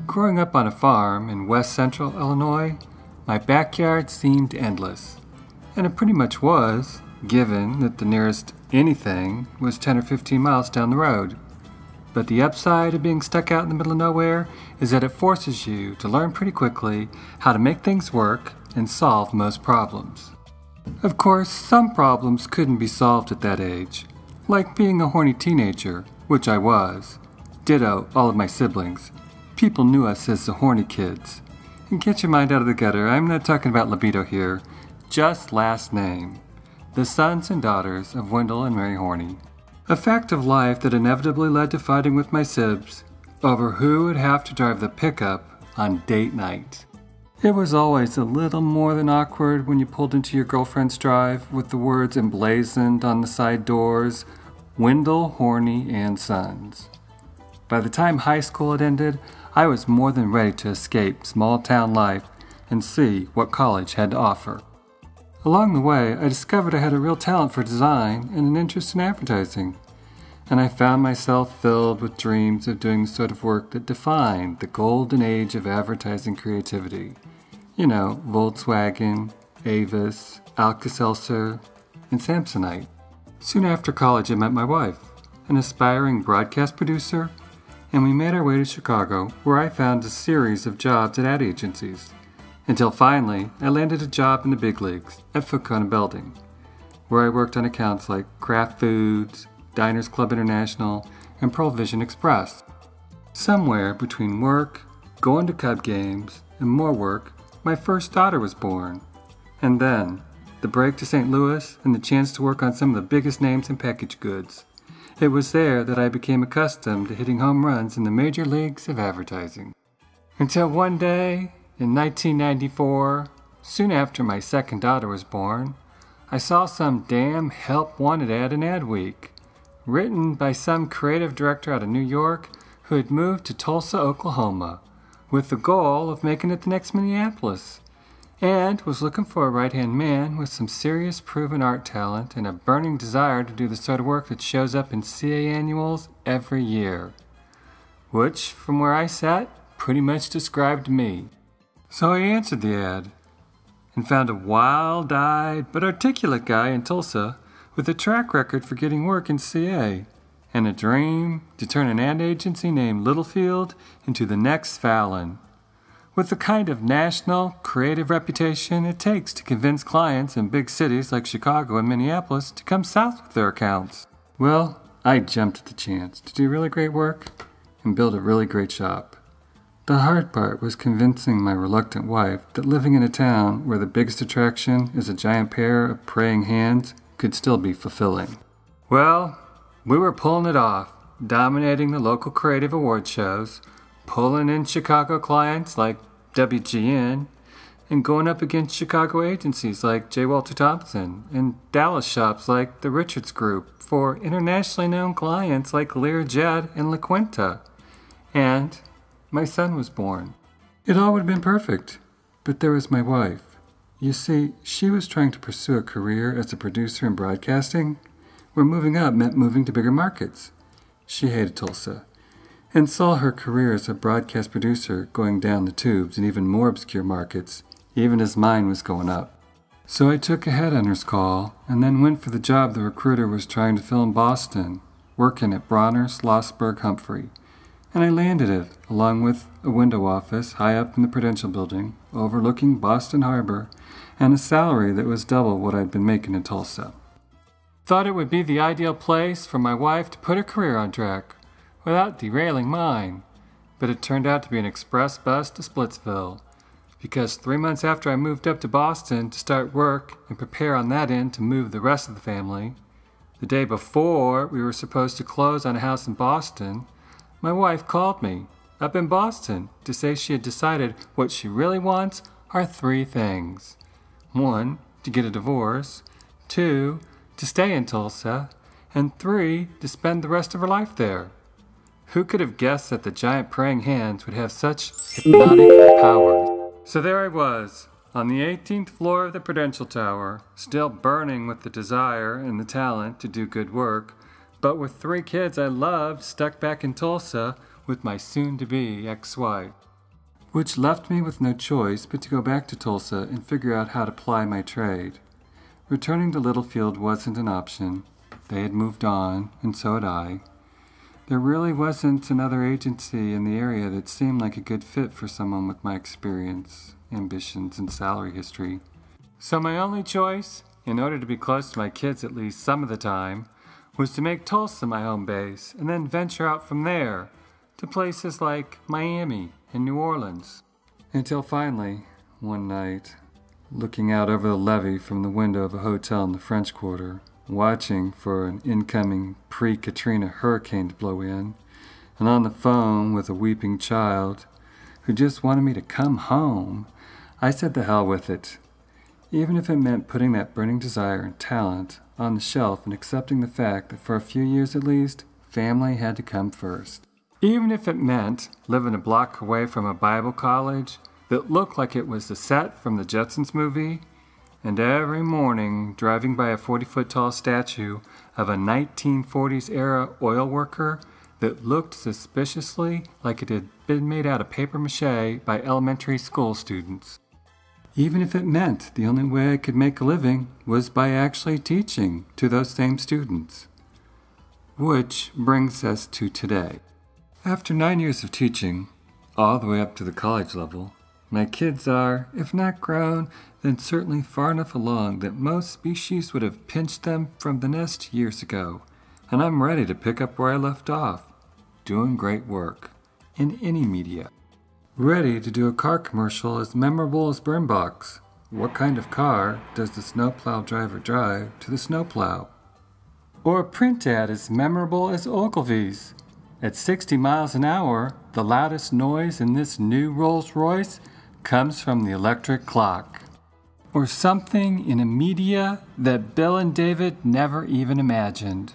Growing up on a farm in west central Illinois, my backyard seemed endless. And it pretty much was, given that the nearest anything was 10 or 15 miles down the road. But the upside of being stuck out in the middle of nowhere is that it forces you to learn pretty quickly how to make things work and solve most problems. Of course, some problems couldn't be solved at that age, like being a horny teenager, which I was. Ditto all of my siblings. People knew us as the horny kids. And get your mind out of the gutter, I'm not talking about libido here, just last name. The sons and daughters of Wendell and Mary Horny. A fact of life that inevitably led to fighting with my sibs over who would have to drive the pickup on date night. It was always a little more than awkward when you pulled into your girlfriend's drive with the words emblazoned on the side doors, Wendell, Horny, and Sons. By the time high school had ended, I was more than ready to escape small-town life and see what college had to offer. Along the way, I discovered I had a real talent for design and an interest in advertising, and I found myself filled with dreams of doing the sort of work that defined the golden age of advertising creativity. You know, Volkswagen, Avis, Alka-Seltzer, and Samsonite. Soon after college, I met my wife, an aspiring broadcast producer, and we made our way to Chicago, where I found a series of jobs at ad agencies. Until finally, I landed a job in the big leagues at Foot Cone Building, where I worked on accounts like Kraft Foods, Diners Club International, and Pearl Vision Express. Somewhere between work, going to Cub games, and more work, my first daughter was born. And then, the break to St. Louis and the chance to work on some of the biggest names in packaged goods. It was there that I became accustomed to hitting home runs in the major leagues of advertising. Until one day, in 1994, soon after my second daughter was born, I saw some damn help wanted ad in Adweek, written by some creative director out of New York who had moved to Tulsa, Oklahoma, with the goal of making it the next Minneapolis, and was looking for a right-hand man with some serious proven art talent and a burning desire to do the sort of work that shows up in CA annuals every year. Which, from where I sat, pretty much described me. So I answered the ad, and found a wild-eyed but articulate guy in Tulsa with a track record for getting work in CA, and a dream to turn an ad agency named Littlefield into the next Fallon, with the kind of national, creative reputation it takes to convince clients in big cities like Chicago and Minneapolis to come south with their accounts. Well, I jumped at the chance to do really great work and build a really great shop. The hard part was convincing my reluctant wife that living in a town where the biggest attraction is a giant pair of praying hands could still be fulfilling. Well, we were pulling it off, dominating the local creative award shows, pulling in Chicago clients like WGN, and going up against Chicago agencies like J. Walter Thompson, and Dallas shops like the Richards Group for internationally known clients like Learjet and La Quinta. And my son was born. It all would have been perfect, but there was my wife. You see, she was trying to pursue a career as a producer in broadcasting, where moving up meant moving to bigger markets. She hated Tulsa, and saw her career as a broadcast producer going down the tubes in even more obscure markets, even as mine was going up. So I took a headhunter's call, and then went for the job the recruiter was trying to fill in Boston, working at Bronner, Schlossberg, Humphrey. And I landed it, along with a window office high up in the Prudential Building, overlooking Boston Harbor, and a salary that was double what I'd been making in Tulsa. Thought it would be the ideal place for my wife to put her career on track, without derailing mine, but it turned out to be an express bus to Splitsville, because 3 months after I moved up to Boston to start work and prepare on that end to move the rest of the family, the day before we were supposed to close on a house in Boston, my wife called me, up in Boston, to say she had decided what she really wants are 3 things. 1, to get a divorce. 2, to stay in Tulsa. And 3, to spend the rest of her life there. Who could have guessed that the giant praying hands would have such hypnotic power? So there I was, on the 18th floor of the Prudential Tower, still burning with the desire and the talent to do good work, but with 3 kids I loved stuck back in Tulsa with my soon-to-be ex-wife. which left me with no choice but to go back to Tulsa and figure out how to ply my trade. Returning to Littlefield wasn't an option. They had moved on, and so had I. There really wasn't another agency in the area that seemed like a good fit for someone with my experience, ambitions, and salary history. So my only choice, in order to be close to my kids at least some of the time, was to make Tulsa my home base and then venture out from there to places like Miami and New Orleans. Until finally, one night, looking out over the levee from the window of a hotel in the French Quarter, watching for an incoming pre-Katrina hurricane to blow in, and on the phone with a weeping child who just wanted me to come home, I said the hell with it. Even if it meant putting that burning desire and talent on the shelf and accepting the fact that for a few years at least, family had to come first. Even if it meant living a block away from a Bible college that looked like it was the set from the Jetsons movie, and every morning driving by a 40-foot tall statue of a 1940s-era oil worker that looked suspiciously like it had been made out of papier-mâché by elementary school students. Even if it meant the only way I could make a living was by actually teaching to those same students. Which brings us to today. After 9 years of teaching, all the way up to the college level, my kids are, if not grown, then certainly far enough along that most species would have pinched them from the nest years ago, and I'm ready to pick up where I left off, doing great work, in any media. Ready to do a car commercial as memorable as Burn Box. What kind of car does the snowplow driver drive to the snowplow? Or a print ad as memorable as Ogilvy's. At 60 miles an hour, the loudest noise in this new Rolls-Royce comes from the electric clock. Or something in a media that Bill and David never even imagined.